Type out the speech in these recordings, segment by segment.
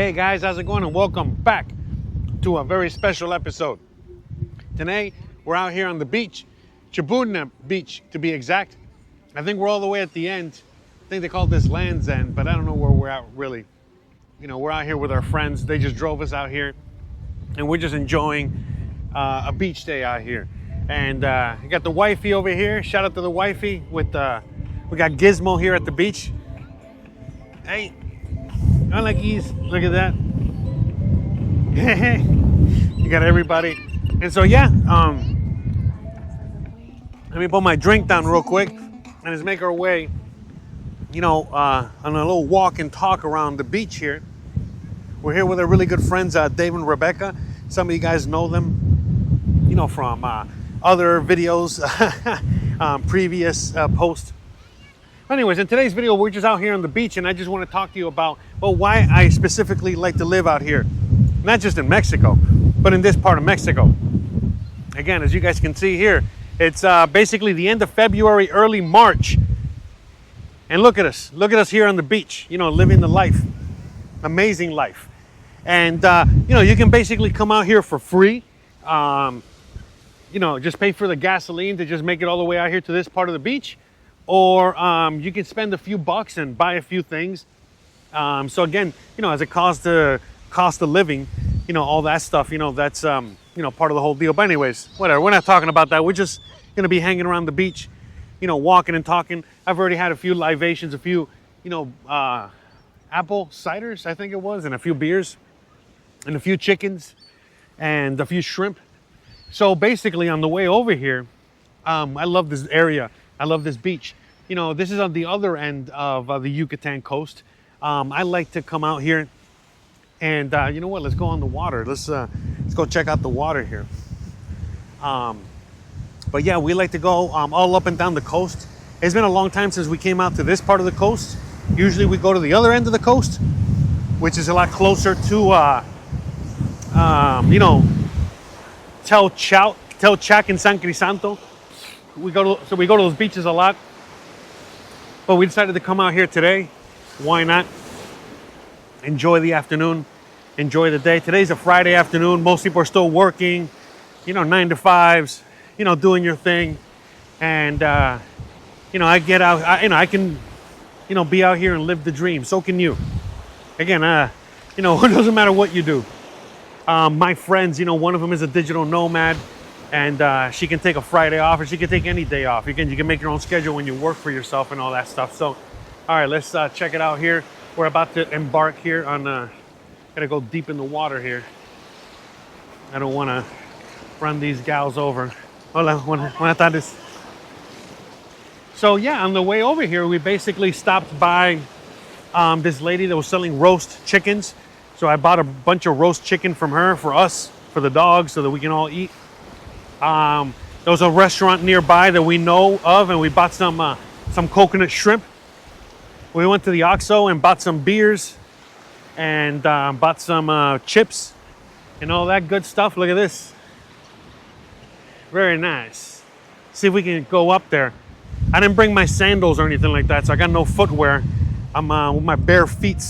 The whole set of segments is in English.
Hey guys, how's it going? And welcome back to a very special episode. Today, we're out here on the beach, Chuburná Beach to be exact. I think we're all the way at the end. I think they call this Land's End, but I don't know where we're at really. You know, we're out here with our friends. They just drove us out here and we're just enjoying a beach day out here. And you got the wifey over here. Shout out to the wifey with we got Gizmo here at the beach. Hey, I like these. Look at that. You got everybody. And so yeah, let me put my drink down real quick and let's make our way, you know, on a little walk and talk around the beach here. We're here with our really good friends, Dave and Rebecca. Some of you guys know them, you know, from other videos, previous posts. Anyways, in today's video, we're just out here on the beach and I just want to talk to you about, well, why I specifically like to live out here. Not just in Mexico, but in this part of Mexico. Again, as you guys can see here, it's basically the end of February, early March. And look at us here on the beach, you know, living the life, amazing life. And, you know, you can basically come out here for free. You know, just pay for the gasoline to just make it all the way out here to this part of the beach. Or you can spend a few bucks and buy a few things. So again, you know, as a cost of living, you know, all that stuff, you know, that's, you know, part of the whole deal. But anyways, whatever, we're not talking about that. We're just going to be hanging around the beach, you know, walking and talking. I've already had a few libations, a few, you know, apple ciders, I think it was, and a few beers and a few chickens and a few shrimp. So basically on the way over here, I love this area. I love this beach. You know, this is on the other end of the Yucatan coast. I like to come out here and you know what, let's go on the water. Let's go check out the water here. But yeah, we like to go all up and down the coast. It's been a long time since we came out to this part of the coast. Usually we go to the other end of the coast, which is a lot closer to, you know, Tel Chac and San Crisanto. We go to those beaches a lot, but we decided to come out here today. Why not? Enjoy the afternoon, enjoy the day. Today's a Friday afternoon. Most people are still working, you know, 9 to 5s, you know, doing your thing. And, you know, I get out, you know, I can, you know, be out here and live the dream. So can you. Again, you know, it doesn't matter what you do. My friends, you know, one of them is a digital nomad. And she can take a Friday off, or she can take any day off. You can make your own schedule when you work for yourself and all that stuff. So, all right, let's check it out here. We're about to embark here on, gotta go deep in the water here. I don't want to run these gals over. Hola, buenas tardes. So yeah, on the way over here, we basically stopped by this lady that was selling roast chickens. So I bought a bunch of roast chicken from her for us, for the dogs, so that we can all eat. There was a restaurant nearby that we know of, and we bought some coconut shrimp. We went to the OXXO and bought some beers and bought some chips and all that good stuff. Look at this. Very nice. See if we can go up there. I didn't bring my sandals or anything like that, so I got no footwear. I'm with my bare feet.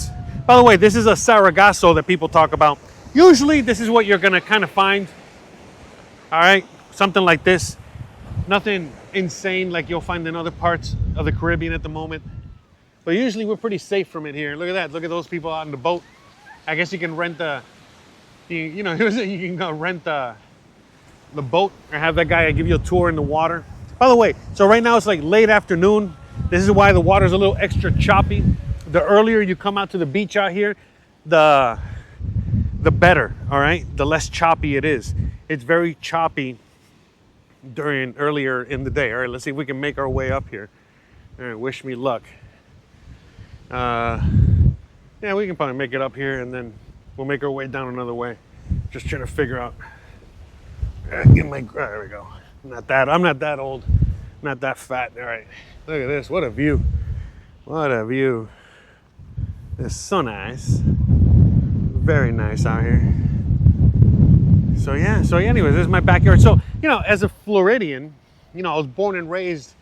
By the way, this is a sargasso that people talk about. Usually this is what you're going to kind of find. All right. Something like this. Nothing insane like you'll find in other parts of the Caribbean at the moment. But usually we're pretty safe from it here. Look at that. Look at those people out in the boat. I guess you can rent you know, you can go rent the boat or have that guy give you a tour in the water. By the way, so right now it's like late afternoon. This is why the water's a little extra choppy. The earlier you come out to the beach out here, the better, all right? The less choppy it is. It's very choppy earlier in the day. All right, let's see if we can make our way up here. All right, wish me luck. Yeah, we can probably make it up here and then we'll make our way down another way. Just trying to figure out. There we go. I'm not that old. I'm not that fat. All right, look at this. What a view. What a view. It's so nice. Very nice out here. So yeah, anyways, this is my backyard. So, you know, as a Floridian, you know, I was born and raised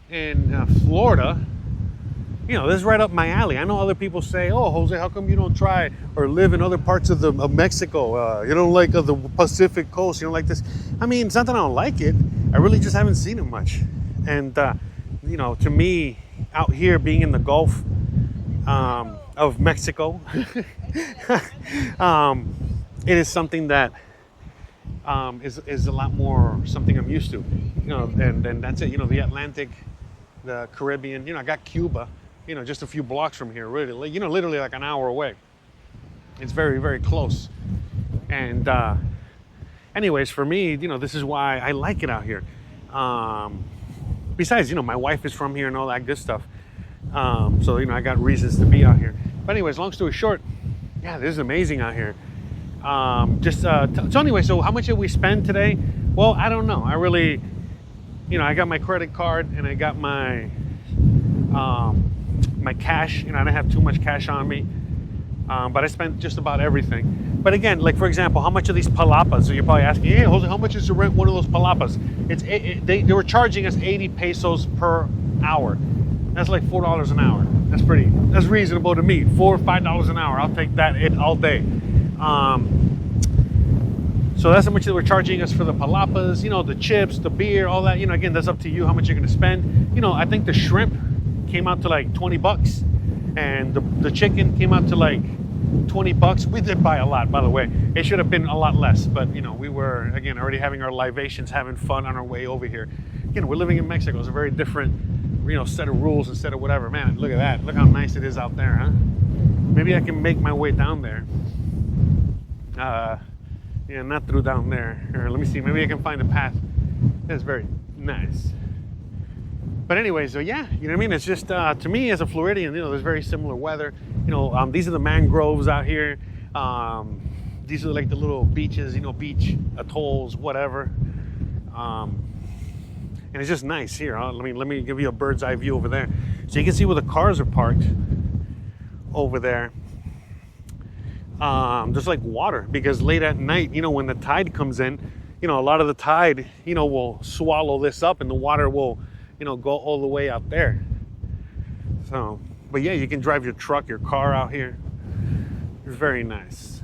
in Florida. you know, this is right up my alley. I know other people say, oh, Jose, how come you don't try or live in other parts of Mexico? You don't like the Pacific coast. You don't like this. I mean, it's not that I don't like it. I really just haven't seen it much. And, you know, to me, out here being in the Gulf of Mexico, it is something that is a lot more something I'm used to. You know, and that's it. You know, the Atlantic, the Caribbean. You know, I got Cuba. You know, just a few blocks from here, really. You know, literally like an hour away. It's very, very close. And anyways, for me, you know, this is why I like it out here. Besides, you know, my wife is from here and all that good stuff. So, you know, I got reasons to be out here. But anyways, long story short, yeah, this is amazing out here. So anyway, so how much did we spend today? Well, I don't know. I really, you know, I got my credit card and I got my my cash. You know, I didn't have too much cash on me, but I spent just about everything. But again, like for example, how much are these palapas? So you're probably asking, hey, Jose, how much is to rent one of those palapas? They were charging us 80 pesos per hour. That's like $4 an hour. That's reasonable to me. $4 or $5 an hour. I'll take that all day. So that's how much they were charging us for the palapas, you know, the chips, the beer, all that. You know, again, that's up to you how much you're going to spend. You know, I think the shrimp came out to like 20 bucks and the chicken came out to like 20 bucks. We did buy a lot, by the way. It should have been a lot less, but you know, we were, again, already having our libations, having fun on our way over here. You know, we're living in Mexico. It's a very different, you know, set of rules instead of whatever. Man, look at that. Look how nice it is out there, huh? Maybe I can make my way down there. Yeah, not through down there. Or let me see, maybe I can find a path. That's very nice. But anyway, so yeah, you know what I mean? It's just, to me as a Floridian, you know, there's very similar weather. You know, these are the mangroves out here. These are like the little beaches, you know, beach atolls, whatever. And it's just nice here. Huh? Let me give you a bird's eye view over there. So you can see where the cars are parked over there. There's like water because late at night, you know, when the tide comes in, you know, a lot of the tide, you know, will swallow this up and the water will, you know, go all the way out there. So, but yeah, you can drive your truck, your car out here. It's very nice.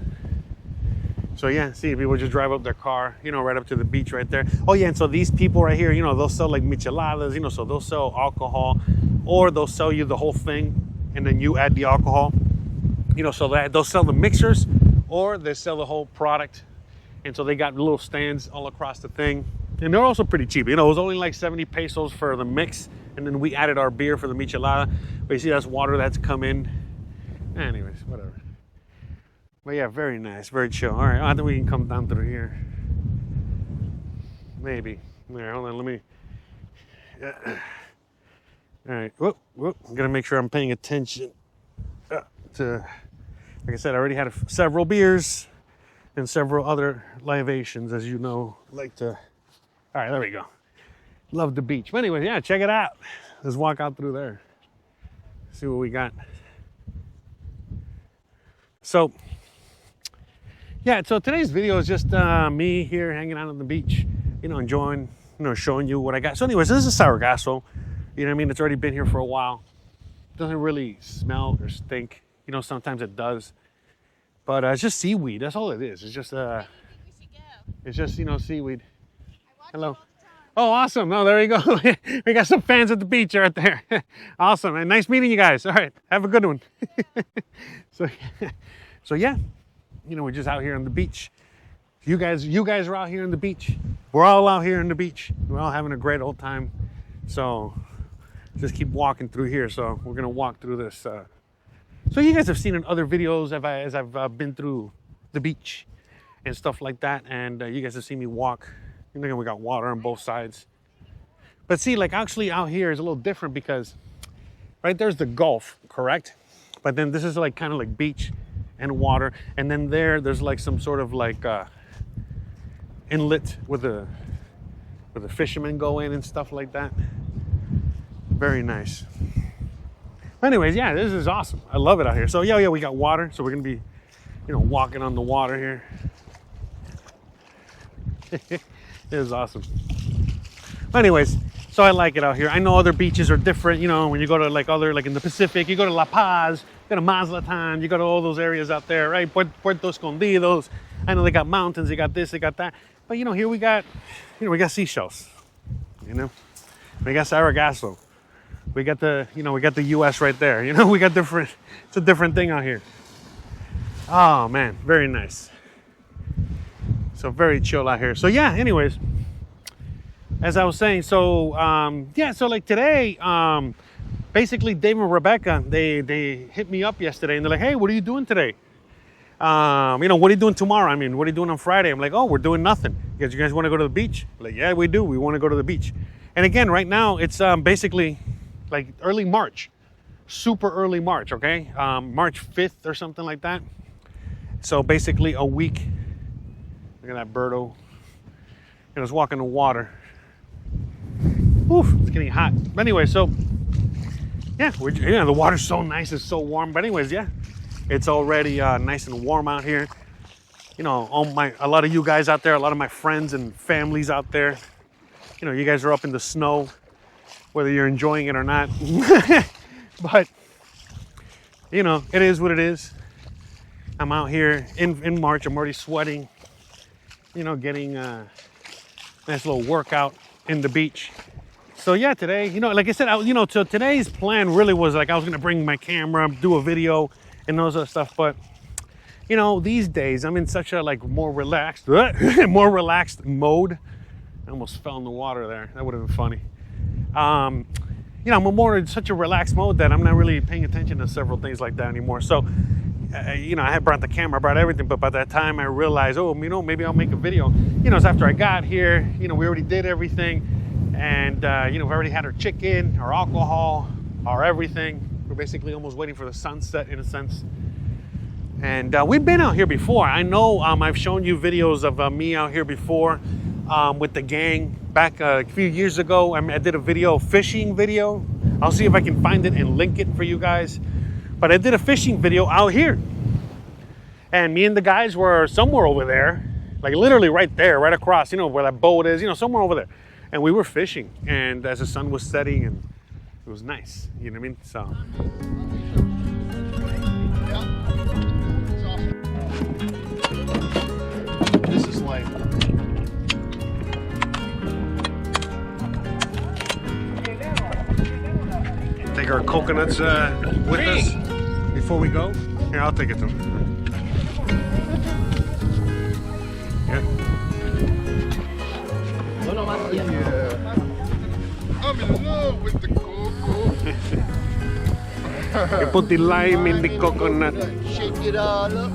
So yeah, see, people just drive up their car, you know, right up to the beach right there. Oh yeah, and so these people right here, you know, they'll sell like micheladas, you know, so they'll sell alcohol or they'll sell you the whole thing and then you add the alcohol. You know, so that they'll sell the mixers or they sell the whole product. And so they got little stands all across the thing. And they're also pretty cheap. You know, it was only like 70 pesos for the mix. And then we added our beer for the michelada. But you see, that's water that's come in. Anyways, whatever. But yeah, very nice, very chill. All right, I think we can come down through here. Maybe. There, hold on, let me. Yeah. All right, whoop. I'm gonna make sure I'm paying attention to. Like I said, I already had several beers and several other libations, as you know, like to. All right, there we go. Love the beach. But anyway, yeah, check it out. Let's walk out through there. See what we got. So, yeah, so today's video is just me here hanging out on the beach, you know, enjoying, you know, showing you what I got. So anyways, this is Sargasso. You know what I mean? It's already been here for a while. It doesn't really smell or stink. You know, sometimes it does. But it's just seaweed. That's all it is. It's just, it's just, you know, seaweed. Hello. Oh, awesome. Oh, there you go. We got some fans at the beach right there. Awesome. And nice meeting you guys. All right. Have a good one. So yeah, you know, we're just out here on the beach. You guys are out here on the beach. We're all out here on the beach. We're all having a great old time. So just keep walking through here. So we're going to walk through this. So you guys have seen in other videos as I've been through the beach and stuff like that. And you guys have seen me walk. You know, we got water on both sides. But see, like actually out here is a little different because right there's the Gulf, correct? But then this is like kind of like beach and water. And then there's like some sort of like inlet where the fishermen go in and stuff like that. Very nice. Anyways, yeah, this is awesome. I love it out here. So yeah, we got water. So we're gonna be, you know, walking on the water here. It is awesome. Anyways, So I like it out here. I know other beaches are different, you know, when you go to like other, like in the Pacific, you go to La Paz, you go to Mazatlan, you go to all those areas out there, right? Puerto Escondidos. I know they got mountains, they got this, they got that. But you know, here we got, you know, we got seashells, you know, we got Sargasso. We got the, you know, we got the US right there. You know, we got different, it's a different thing out here. Oh man, very nice. So very chill out here. So yeah, anyways, as I was saying, so yeah, so like today, basically Dave and Rebecca, they hit me up yesterday and they're like, hey, what are you doing today? You know, what are you doing tomorrow? I mean, what are you doing on Friday? I'm like, oh, we're doing nothing. You guys want to go to the beach? I'm like, yeah, we do. We want to go to the beach. And again, right now, it's basically like early March, super early March, okay? March 5th or something like that. So basically a week. Look at that birdo. And it's walking the water. Oof, it's getting hot. But anyway, so yeah, the water's so nice, it's so warm. But anyways, yeah, it's already nice and warm out here. You know, a lot of you guys out there, a lot of my friends and families out there, you know, you guys are up in the snow, whether you're enjoying it or not. But you know, it is what it is. I'm out here in March. I'm already sweating, you know, getting a nice little workout in the beach. So yeah, today, you know, like I said, you know, so today's plan really was like I was gonna bring my camera, do a video and those other stuff. But you know, these days I'm in such a like more relaxed mode. I almost fell in the water there. That would have been funny. You know, I'm more in such a relaxed mode that I'm not really paying attention to several things like that anymore. So you know, I had brought the camera, I brought everything, but by that time I realized, oh, you know, maybe I'll make a video. You know, it's after I got here, you know, we already did everything. And, you know, we already had our chicken, our alcohol, our everything. We're basically almost waiting for the sunset in a sense. And we've been out here before. I know I've shown you videos of me out here before with the gang. Back a few years ago, I did a fishing video. I'll see if I can find it and link it for you guys. But I did a fishing video out here. And me and the guys were somewhere over there, like literally right there, right across, you know, where that boat is, you know, somewhere over there. And we were fishing, and as the sun was setting, and it was nice, you know what I mean? So. This is like. Take our coconuts with us before we go. Here, I'll take it to them. Yeah. Oh, yeah. I'm in love with the cocoa. You put the lime in the coconut. Shake it all up.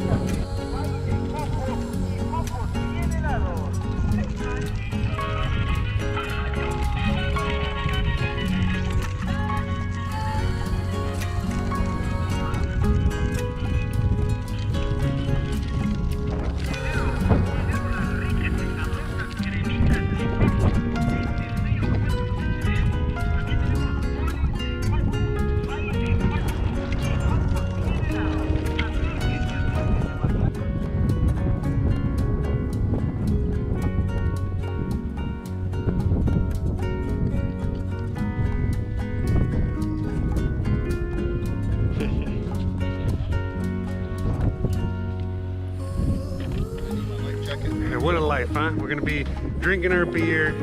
What a life, huh? We're gonna be drinking our beer,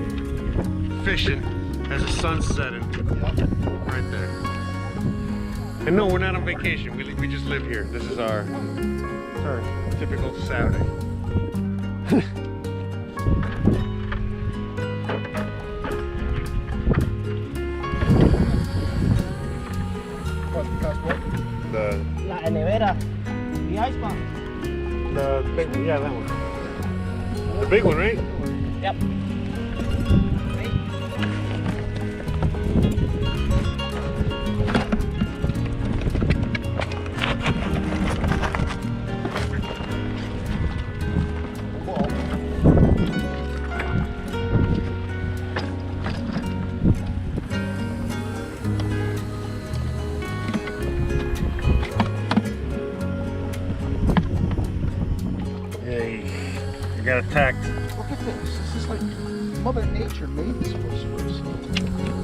fishing as the sun's setting. Right there. And no, we're not on vacation. We just live here. This is our typical Saturday. La nevera. The ice box. The big one, yeah, that one. The big one, right? Yep. Got attacked. Look at this. This is like Mother Nature made this for us.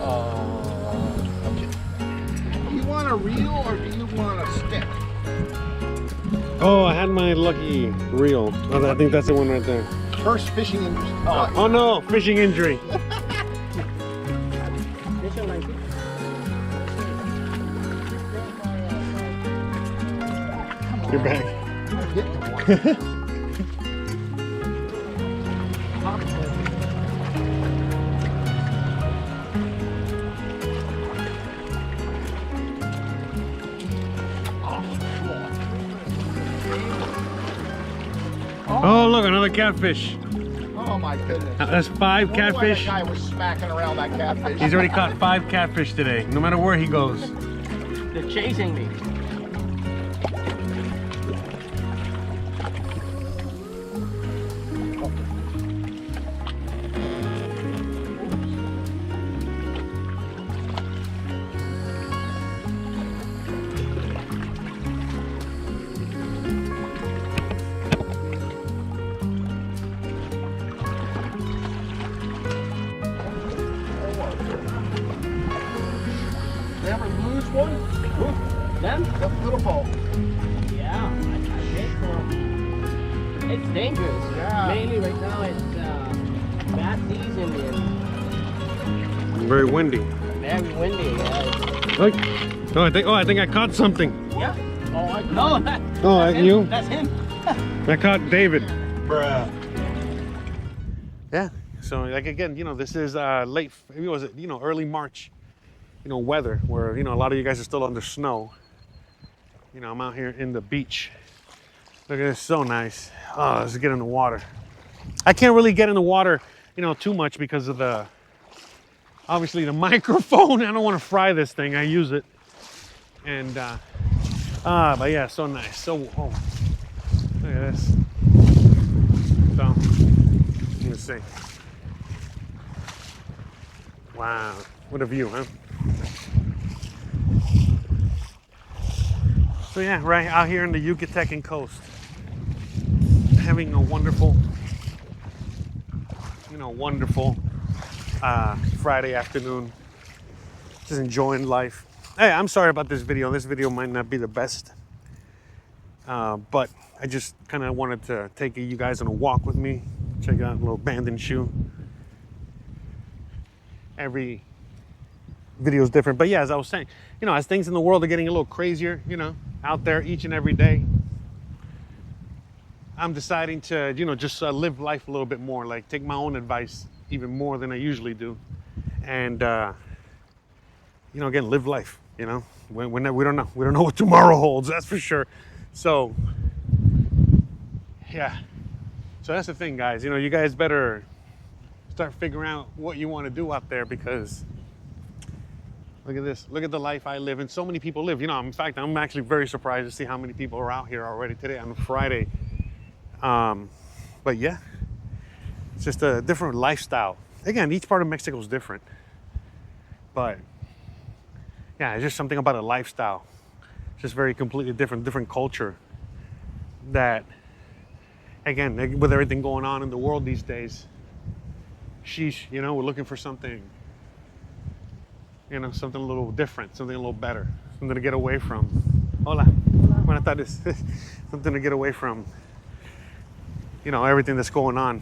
Okay. Do you want a reel or do you want a stick? Oh, I had my lucky reel. Oh, I think that's the one right there. First fishing industry. Oh no, fishing injury. You're back. Oh, look, another catfish. Oh my goodness. That's 5 catfish. That guy was smacking around that catfish. He's already caught 5 catfish today, no matter where he goes. They're chasing me. They ever lose one? Them? That little boat. Yeah, I think so. It's dangerous. Yeah. Mainly right now it's bad season and Very windy. very windy. Yeah. Look. I think I caught something. Yeah. Oh, no. Oh, you? That's him. I caught David. Bruh. Yeah. So like again, this is late. Maybe was it early March, weather where a lot of you guys are still under snow. I'm out here in the beach. Look at this, so nice. Oh, let's get in the water. I can't really get in the water, too much because of obviously the microphone. I don't want to fry this thing. I use it, and but yeah, so nice. So look at this. So let's see. Wow, what a view, huh? So yeah, right out here in the Yucatan coast, having a wonderful, wonderful Friday afternoon, just enjoying life. Hey, I'm sorry about this video. This video might not be the best, but I just kind of wanted to take you guys on a walk with me, check out a little abandoned shoe. Every video is different, but yeah, as I was saying, as things in the world are getting a little crazier, out there each and every day, I'm deciding to, just live life a little bit more, like take my own advice even more than I usually do, and again, live life. We don't know what tomorrow holds, that's for sure. So yeah, so that's the thing, guys. You guys better start figuring out what you want to do out there, because look at this. Look at the life I live, and so many people live. In fact, I'm actually very surprised to see how many people are out here already today on Friday. But yeah, it's just a different lifestyle. Again, each part of Mexico is different, but yeah, it's just something about a lifestyle. It's just very completely different culture. That, again, with everything going on in the world these days, sheesh, we're looking for something. Something a little different, something a little better, something to get away from. Hola. Buenas tardes. Something to get away from, everything that's going on.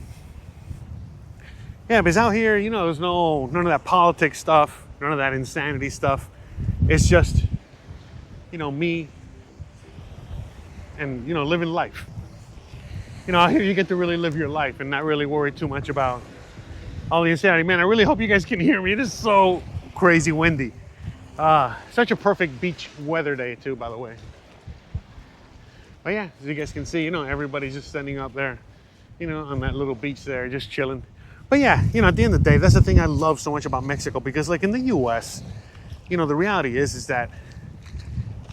Yeah, because out here, there's none of that politics stuff, none of that insanity stuff. It's just, me and, living life. Out here you get to really live your life and not really worry too much about all the insanity. Man, I really hope you guys can hear me. It is so crazy windy. Such a perfect beach weather day too, by the way. But yeah, as you guys can see, everybody's just standing up there, on that little beach there, just chilling. But yeah, at the end of the day, that's the thing I love so much about Mexico, because like in the US, the reality is that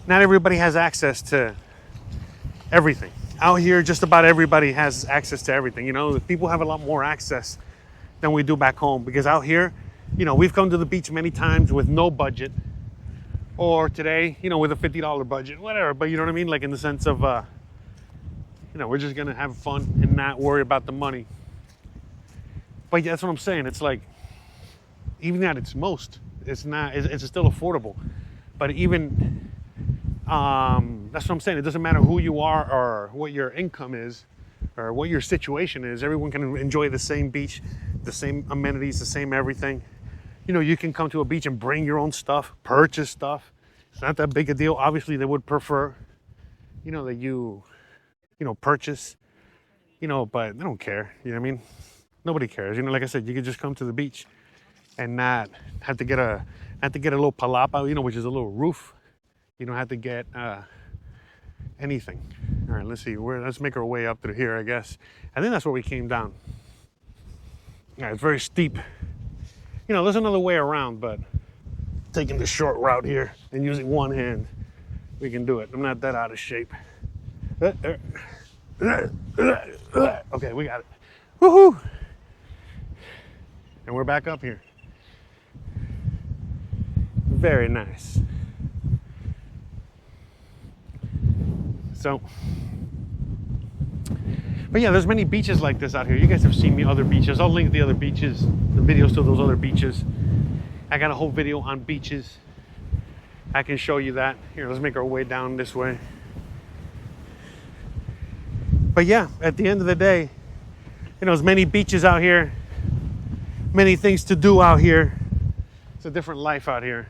not everybody has access to everything. Out here, just about everybody has access to everything. People have a lot more access than we do back home, because out here, we've come to the beach many times with no budget, or today, with a $50 budget, whatever. But you know what I mean? Like in the sense of, we're just gonna have fun and not worry about the money. But yeah, that's what I'm saying. It's like, even at its most, it's not. It's still affordable. But even that's what I'm saying. It doesn't matter who you are or what your income is or what your situation is. Everyone can enjoy the same beach, the same amenities, the same everything. You know, you can come to a beach and bring your own stuff, purchase stuff. It's not that big a deal. Obviously, they would prefer, you know, that you know, purchase, you know, but they don't care. You know what I mean? Nobody cares. You know, like I said, you could just come to the beach and not have to get a little palapa, you know, which is a little roof. You don't have to get anything. All right, let's see. Let's make our way up through here, I guess. I think that's where we came down. Yeah, it's very steep. You know, there's another way around, but taking the short route here and using one hand, we can do it. I'm not that out of shape. Okay, we got it. Woohoo! And we're back up here. Very nice. So, but yeah, there's many beaches like this out here. You guys have seen me other beaches. I'll link the other beaches, the videos to those other beaches. I got a whole video on beaches. I can show you that. Here, let's make our way down this way. But yeah, at the end of the day, you know, there's many beaches out here, many things to do out here. It's a different life out here.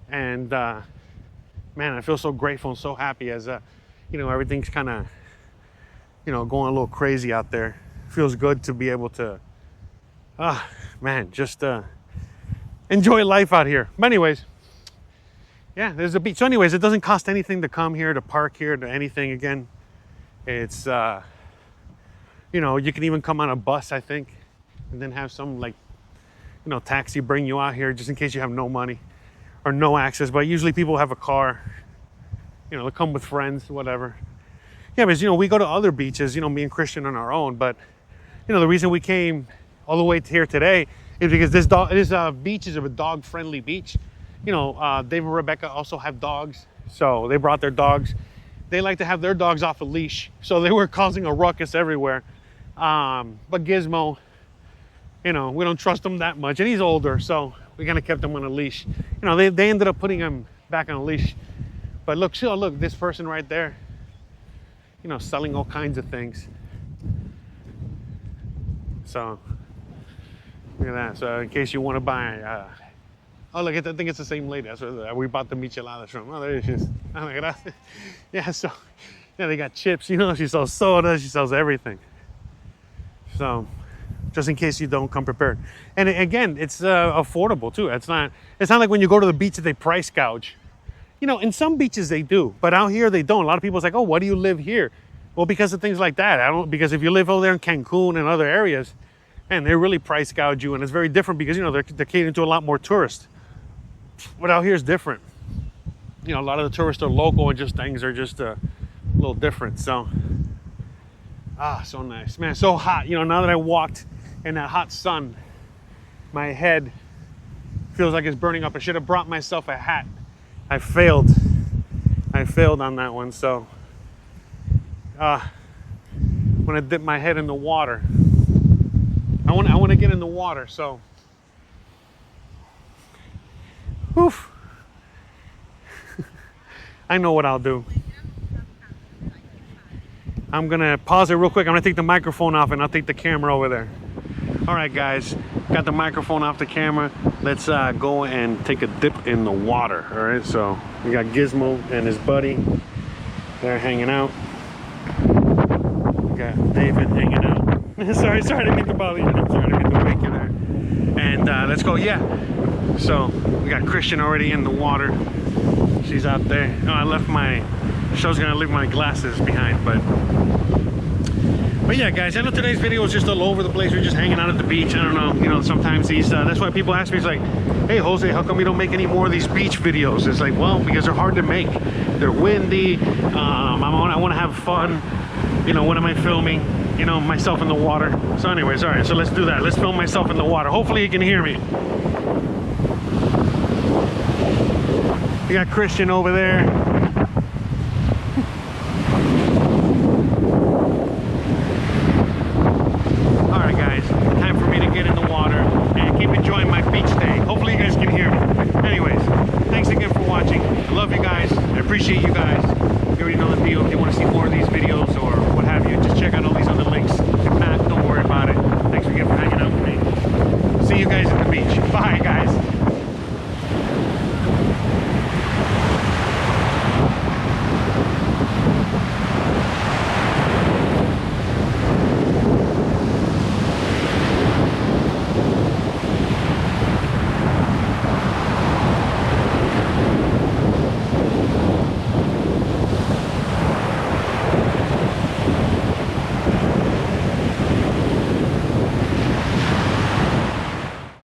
And man, I feel so grateful and so happy as you know, everything's kind of, you know, going a little crazy out there. Feels good to be able to man, just enjoy life out here. But anyways, yeah, there's a beach. So anyways, it doesn't cost anything to come here, to park here, to anything. Again, it's you know, you can even come on a bus, I think, and then have some, like, you know, taxi bring you out here just in case you have no money or no access. But usually people have a car, you know, they come with friends, whatever. Yeah, because, you know, we go to other beaches, you know, me and Christian on our own. But, you know, the reason we came all the way to here today is because this beach is a dog-friendly beach. You know, Dave and Rebecca also have dogs, so they brought their dogs. They like to have their dogs off a leash, so they were causing a ruckus everywhere. But Gizmo, you know, we don't trust him that much, and he's older, so we kind of kept him on a leash. You know, they ended up putting him back on a leash. But look, look, this person right there, you know, selling all kinds of things. So look at that. So in case you want to buy, oh look, I think it's the same lady. That's where we bought the micheladas from. Oh, there she is. Oh my God. Yeah, so yeah, they got chips. You know, she sells soda. She sells everything. So just in case you don't come prepared. And again, it's affordable too. It's not like when you go to the beach that they price gouge. You know, in some beaches they do, but out here they don't. A lot of people are like, oh, why do you live here? Well, because of things like that. Because if you live over there in Cancun and other areas, and they really price gouge you, and it's very different because, you know, they're catering to a lot more tourists. But out here is different. You know, a lot of the tourists are local, and just things are just a little different. So, so nice, man. So hot. You know, now that I walked in that hot sun, my head feels like it's burning up. I should have brought myself a hat. I failed on that one. So, when I dip my head in the water, I want to get in the water. So, oof. I know what I'll do. I'm gonna pause it real quick. I'm gonna take the microphone off and I'll take the camera over there. All right, guys, got the microphone off the camera. Let's go and take a dip in the water. All right, so we got Gizmo and his buddy. They're hanging out. We got David hanging out. sorry, I didn't mean to bother you. I'm sorry, I didn't mean to wake you there. And let's go, yeah. So we got Christian already in the water. She's out there. Oh, I left my, I was gonna leave my glasses behind, but yeah, guys, I know today's video is just all over the place. We're just hanging out at the beach. I don't know, you know, sometimes these, that's why people ask me, it's like, hey, Jose, how come you don't make any more of these beach videos? It's like, well, because they're hard to make. They're windy. I want to have fun. You know, what am I filming? You know, myself in the water. So anyways, all right, so let's do that. Let's film myself in the water. Hopefully you can hear me. We got Christian over there. All right, guys, time for me to get in the water and keep enjoying my beach day. Hopefully you guys can hear anyways, thanks again for watching. I love you guys. I appreciate you guys. You already know the deal. If you want to see more of these videos or what have you, just check out all